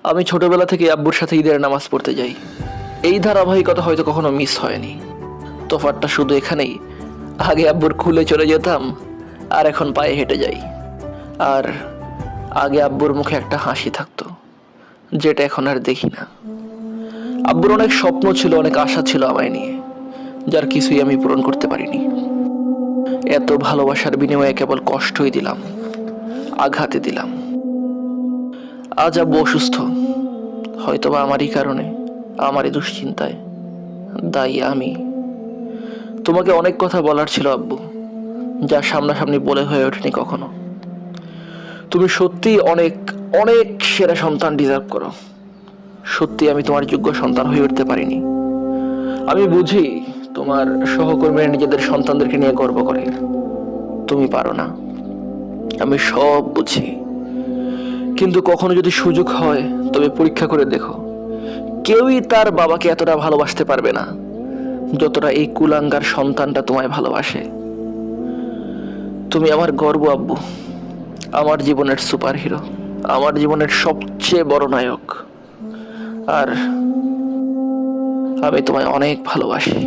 আমি ছোটবেলা থেকে আব্বুর সাথে ঈদের নামাজ পড়তে যাই। এই ধারাবাহিকতা হয়তো কখনো মিস হয়নি। তফাৎটা শুধু এখানেই, আগে আব্বুর খুলে চলে যেতাম, আর এখন পায়ে হেঁটে যাই। আর আগে আব্বুর মুখে একটা হাসি থাকতো, যেটা এখন আর দেখি না। আব্বুর অনেক স্বপ্ন ছিল, অনেক আশা ছিল আমায় নিয়ে, যার কিছুই আমি পূরণ করতে পারিনি। এত ভালোবাসার বিনিময়ে কেবল কষ্টই দিলাম, আঘাতে দিলাম। আজ আব্বু অসুস্থ, হয়তোবা আমারই কারণে, আমারই দুশ্চিন্তায় দায়ী আমি। তোমাকে অনেক কথা বলার ছিল আব্বু, যা সামনাসামনি বলে হয়ে ওঠেনি কখনো। তুমি সত্যি অনেক অনেক সেরা সন্তান ডিজার্ভ করো। সত্যি আমি তোমার যোগ্য সন্তান হয়ে উঠতে পারিনি। আমি বুঝি তোমার সহকর্মীরা নিজেদের সন্তানদেরকে নিয়ে গর্ব করে, তুমি পারো না। আমি সব বুঝি, কিন্তু কখনো যদি সুযোগ হয় তবে পরীক্ষা করে দেখো। কেউই তার বাবাকে এতটা ভালোবাসতে পারবে না যতটা এই কুলাঙ্গার সন্তানটা তোমায় ভালোবাসে। তুমি আমার গর্ব আব্বু, আমার জীবনের সুপার হিরো, আমার জীবনের সবচেয়ে বড় নায়ক। আর আমি তোমায় অনেক ভালোবাসি।